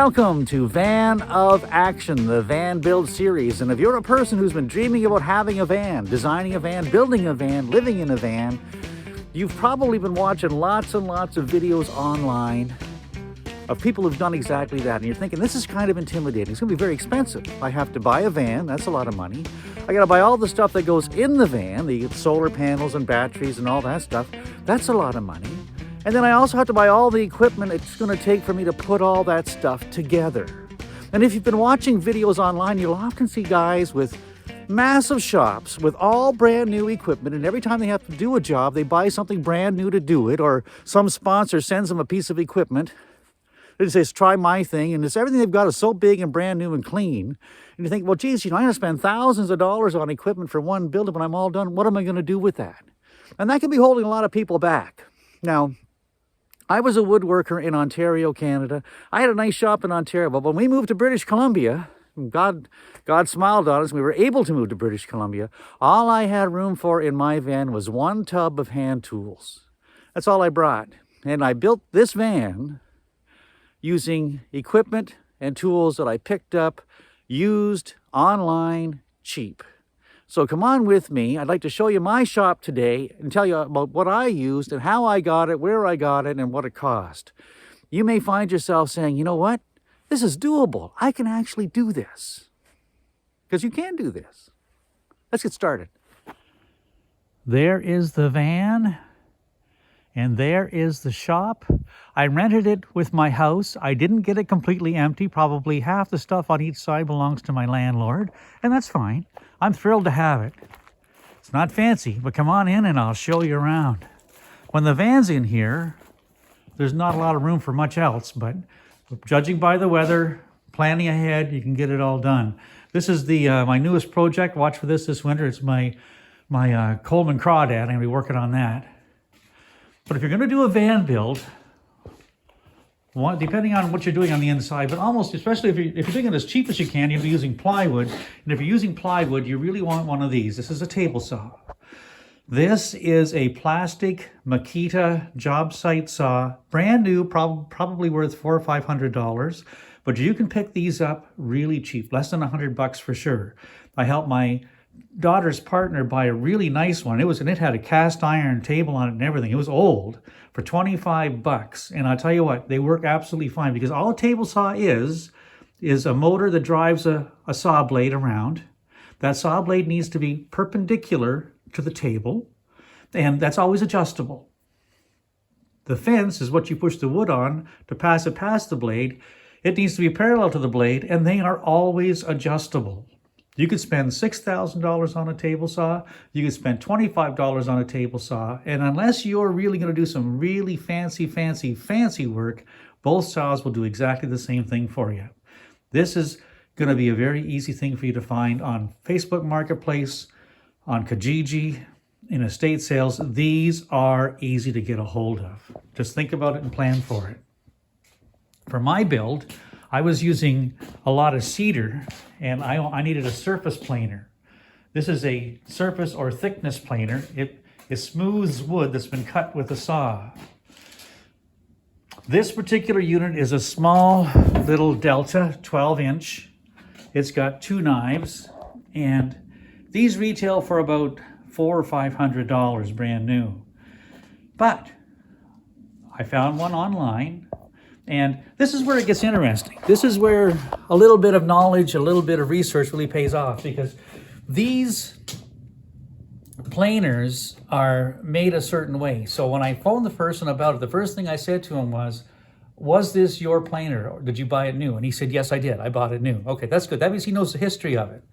Welcome to Van of Action, the van build series. And if you're a person who's been dreaming about having a van, designing a van, building a van, living in a van, you've probably been watching lots and lots of videos online of people who've done exactly that. And you're thinking, this is kind of intimidating. It's going to be very expensive. I have to buy a van. That's a lot of money. I got to buy all the stuff that goes in the van, the solar panels and batteries and all that stuff. That's a lot of money. And then I also have to buy all the equipment it's going to take for me to put all that stuff together. And if you've been watching videos online, you'll often see guys with massive shops with all brand new equipment, and every time they have to do a job, they buy something brand new to do it, or some sponsor sends them a piece of equipment. They say, try my thing, and it's everything they've got is so big and brand new and clean. And you think, well, geez, I'm going to spend thousands of dollars on equipment for one building when I'm all done. What am I going to do with that? And that can be holding a lot of people back. Now, I was a woodworker in Ontario, Canada. I had a nice shop in Ontario, but when we moved to British Columbia, God smiled on us. We were able to move to British Columbia. All I had room for in my van was one tub of hand tools. That's all I brought. And I built this van using equipment and tools that I picked up, used, online, cheap. So come on with me. I'd like to show you my shop today and tell you about what I used and how I got it, where I got it, and what it cost. You may find yourself saying, you know what? This is doable. I can actually do this. Because you can do this. Let's get started. There is the van. And there is the shop. I rented it with my house. I didn't get it completely empty. Probably half the stuff on each side belongs to my landlord, and that's fine. I'm thrilled to have it. It's not fancy, but come on in and I'll show you around. When the van's in here, there's not a lot of room for much else, but judging by the weather, planning ahead, you can get it all done. This is the my newest project. Watch for this winter. It's my Coleman crawdad. I'm going to be working on that. But if you're going to do a van build, depending on what you're doing on the inside, but almost, especially if you're doing it as cheap as you can, you'll be using plywood. And if you're using plywood, you really want one of these. This is a table saw. This is a plastic Makita job site saw, brand new, probably worth $400 or $500. But you can pick these up really cheap, less than $100 for sure. I helped my daughter's partner buy a really nice one. It had a cast iron table on it and everything. It was old, for $25. And I'll tell you what, they work absolutely fine, because all a table saw is a motor that drives a saw blade around. That saw blade needs to be perpendicular to the table, and that's always adjustable. The fence is what you push the wood on to pass it past the blade. It needs to be parallel to the blade, and they are always adjustable. You could spend $6,000 on a table saw. You could spend $25 on a table saw. And unless you're really going to do some really fancy work, both saws will do exactly the same thing for you. This is going to be a very easy thing for you to find on Facebook Marketplace, on Kijiji, in estate sales. These are easy to get a hold of. Just think about it and plan for it. For my build, I was using a lot of cedar, and I needed a surface planer. This is a surface or thickness planer. It smooths wood that's been cut with a saw. This particular unit is a small little Delta 12-inch. It's got 2 knives, and these retail for about $400 or $500 brand new. But I found one online. And this is where it gets interesting. This is where a little bit of knowledge, a little bit of research really pays off, because these planers are made a certain way. So when I phoned the person about it, the first thing I said to him was this your planer, or did you buy it new? And he said, yes, I did. I bought it new. Okay, that's good. That means he knows the history of it.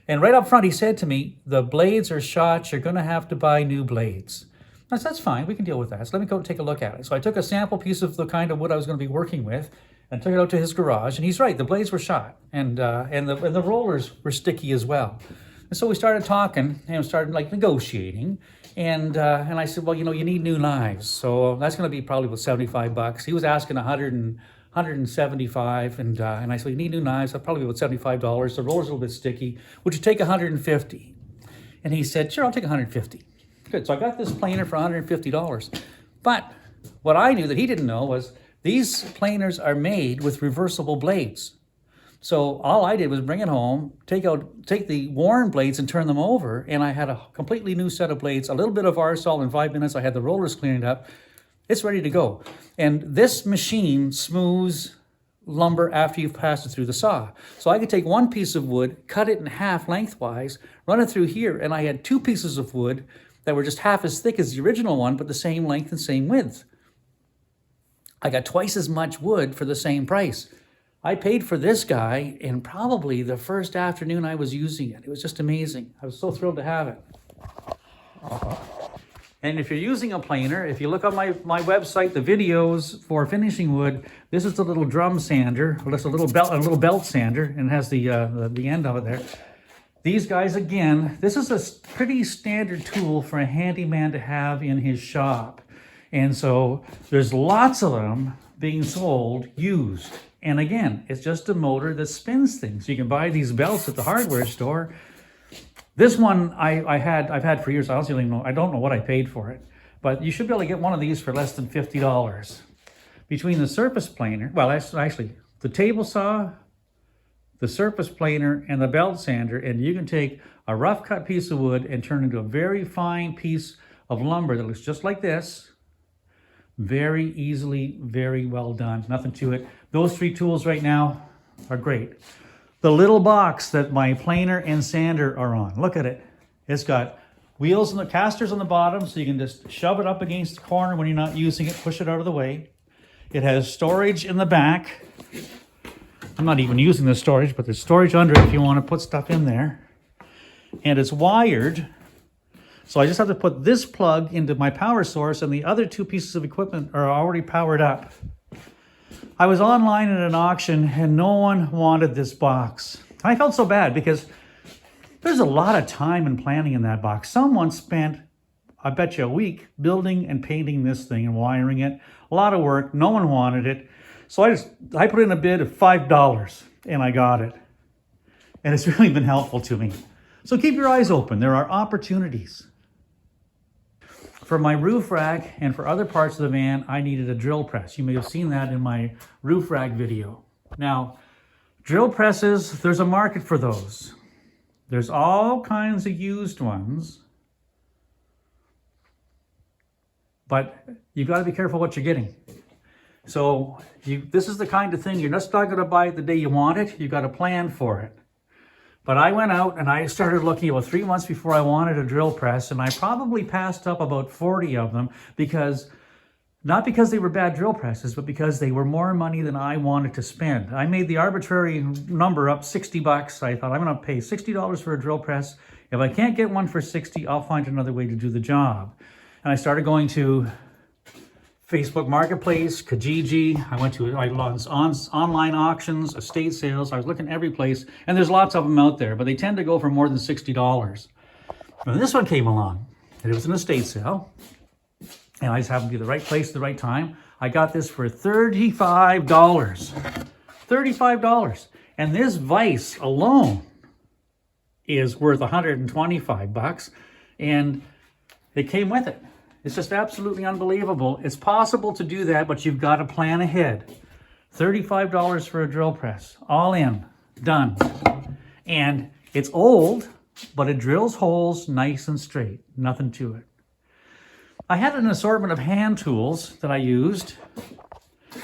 And right up front, he said to me, the blades are shot. You're going to have to buy new blades. I said, that's fine, we can deal with that. So let me go take a look at it. So I took a sample piece of the kind of wood I was going to be working with and took it out to his garage. And he's right, the blades were shot, and the rollers were sticky as well. And so we started talking and started negotiating. And I said, well, you need new knives. So that's going to be probably about $75. He was asking $175, and I said, you need new knives. That's probably about $75. The roller's a little bit sticky. Would you take $150? And he said, sure, I'll take $150. Good, so I got this planer for $150. But what I knew that he didn't know was These planers are made with reversible blades. So all I did was bring it home, take the worn blades and turn them over, and I had a completely new set of blades, a little bit of aerosol. In 5 minutes, I had the rollers cleaned up. It's ready to go. And this machine smooths lumber after you've passed it through the saw. So I could take one piece of wood, cut it in half lengthwise, run it through here, and I had 2 pieces of wood that were just half as thick as the original one, but the same length and same width. I got twice as much wood for the same price. I paid for this guy in probably the first afternoon I was using it. It was just amazing. I was so thrilled to have it. And if you're using a planer, if you look on my website, the videos for finishing wood, this is the little drum sander, or just a little belt sander, and it has the end of it there. These guys, again, this is a pretty standard tool for a handyman to have in his shop. And so there's lots of them being sold used. And again, it's just a motor that spins things. You can buy these belts at the hardware store. This one I've had for years. I don't know what I paid for it, but you should be able to get one of these for less than $50. Between the surface planer, well, actually the table saw, the surface planer, and the belt sander, and you can take a rough cut piece of wood and turn it into a very fine piece of lumber that looks just like this. Very easily, very well done. Nothing to it. Those 3 tools right now are great. The little box that my planer and sander are on, look at it. It's got wheels and the casters on the bottom, so you can just shove it up against the corner when you're not using it, push it out of the way. It has storage in the back. I'm not even using the storage, but there's storage under it if you want to put stuff in there. And it's wired. So I just have to put this plug into my power source, and the other 2 pieces of equipment are already powered up. I was online at an auction and no one wanted this box. I felt so bad because there's a lot of time and planning in that box. Someone spent, I bet you, a week building and painting this thing and wiring it. A lot of work. No one wanted it. So I put in a bid of $5 and I got it. And it's really been helpful to me. So keep your eyes open. There are opportunities. For my roof rack and for other parts of the van, I needed a drill press. You may have seen that in my roof rack video. Now, drill presses, there's a market for those. There's all kinds of used ones, but you've got to be careful what you're getting. So this is the kind of thing, you're just not going to buy it the day you want it. You've got to plan for it. But I went out and I started looking about 3 months before I wanted a drill press, and I probably passed up about 40 of them not because they were bad drill presses, but because they were more money than I wanted to spend. I made the arbitrary number up $60. I thought, I'm going to pay $60 for a drill press. If I can't get one for $60, I'll find another way to do the job. And I started going to Facebook Marketplace, Kijiji. I went to online auctions, estate sales. I was looking every place, and there's lots of them out there, but they tend to go for more than $60. When this one came along, and it was an estate sale, and I just happened to be the right place at the right time. I got this for $35. $35. And this vise alone is worth $125, and it came with it. It's just absolutely unbelievable. It's possible to do that, but you've got to plan ahead. $35 for a drill press, all in, done. And it's old, but it drills holes nice and straight, nothing to it. I had an assortment of hand tools that I used.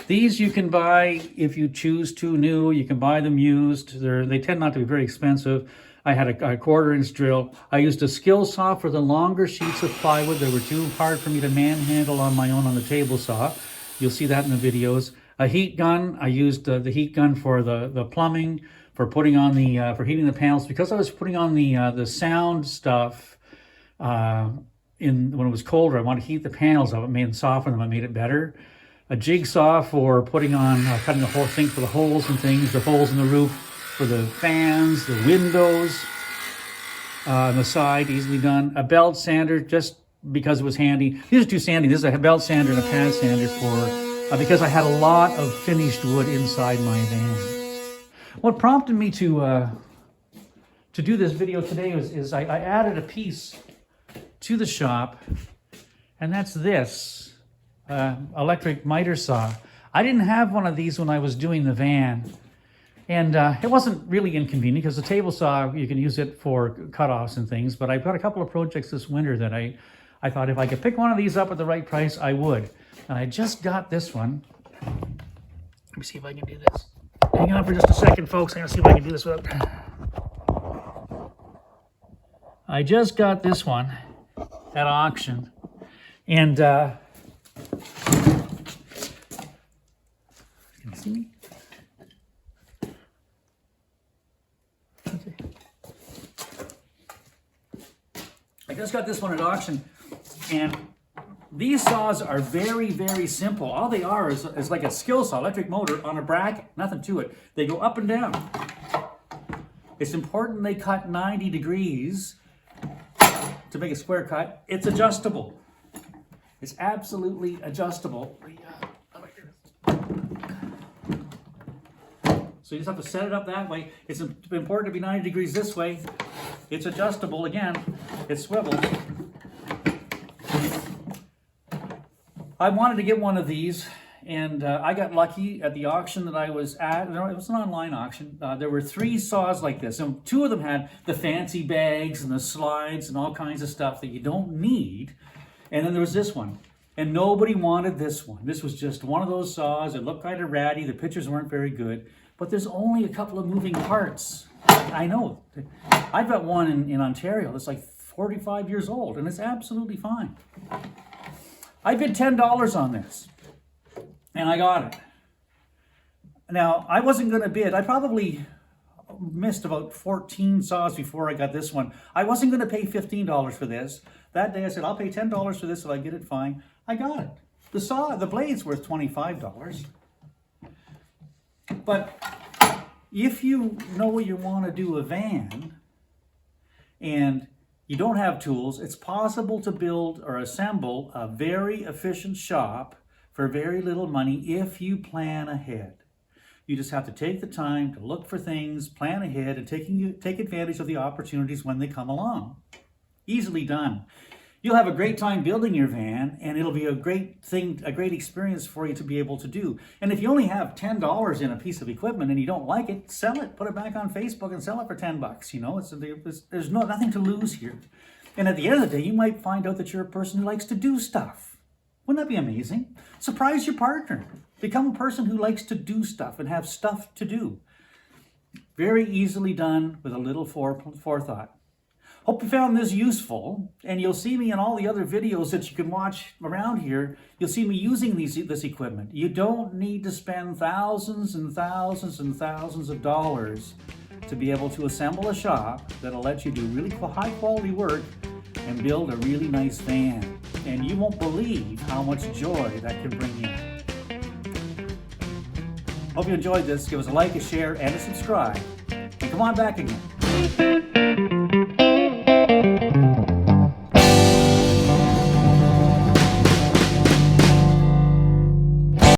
These you can buy if you choose to new. You can buy them used. They tend not to be very expensive. I had a 1/4-inch drill. I used a skill saw for the longer sheets of plywood that were too hard for me to manhandle on my own on the table saw. You'll see that in the videos. A heat gun. I used the heat gun for the plumbing, for putting on for heating the panels, because I was putting on the sound stuff when it was colder. I wanted to heat the panels up. It made them soften them. I made it better. A jigsaw for putting on cutting the whole thing for the holes and things, the holes in the roof, for the fans, the windows on the side, easily done. A belt sander, just because it was handy. These are two sanding. This is a belt sander and a pad sander because I had a lot of finished wood inside my van. What prompted me to do this video today is I added a piece to the shop, and that's this electric miter saw. I didn't have one of these when I was doing the van. And it wasn't really inconvenient because the table saw, you can use it for cutoffs and things, but I've got a couple of projects this winter that I thought if I could pick one of these up at the right price, I would. And I just got this one. Let me see if I can do this. Hang on for just a second, folks. I'm gonna see if I can do this without... I just got this one at auction. And, can you see me? Okay. I just got this one at auction, and these saws are very, very simple. All they are is like a skill saw, electric motor on a bracket, nothing to it. They go up and down. It's important they cut 90 degrees to make a square cut. It's adjustable. It's absolutely adjustable. So you just have to set it up that way. It's important to be 90 degrees this way. It's adjustable again. It swivels. I wanted to get one of these, and I got lucky at the auction that I was at. It was an online auction. There were 3 saws like this, and 2 of them had the fancy bags and the slides and all kinds of stuff that you don't need. And then there was this one, and nobody wanted this one. This was just one of those saws. It looked kind of ratty. The pictures weren't very good, but there's only a couple of moving parts. I know. I've got one in Ontario that's like 45 years old, and it's absolutely fine. I bid $10 on this, and I got it. Now, I wasn't going to bid. I probably missed about 14 saws before I got this one. I wasn't going to pay $15 for this. That day I said, I'll pay $10 for this if I get it, fine. I got it. The blade's worth $25. But if you know you want to do a van and you don't have tools, it's possible to build or assemble a very efficient shop for very little money if you plan ahead. You just have to take the time to look for things, plan ahead, and take advantage of the opportunities when they come along. Easily done. You'll have a great time building your van, and it'll be a great thing, a great experience for you to be able to do. And if you only have $10 in a piece of equipment and you don't like it, sell it, put it back on Facebook and sell it for $10. You know, there's nothing to lose here. And at the end of the day, you might find out that you're a person who likes to do stuff. Wouldn't that be amazing? Surprise your partner. Become a person who likes to do stuff and have stuff to do. Very easily done with a little forethought. Hope you found this useful, and you'll see me in all the other videos that you can watch around here. You'll see me using this equipment. You don't need to spend thousands and thousands and thousands of dollars to be able to assemble a shop that'll let you do really high quality work and build a really nice van. And you won't believe how much joy that can bring you. Hope you enjoyed this. Give us a like, a share, and a subscribe. And come on back again.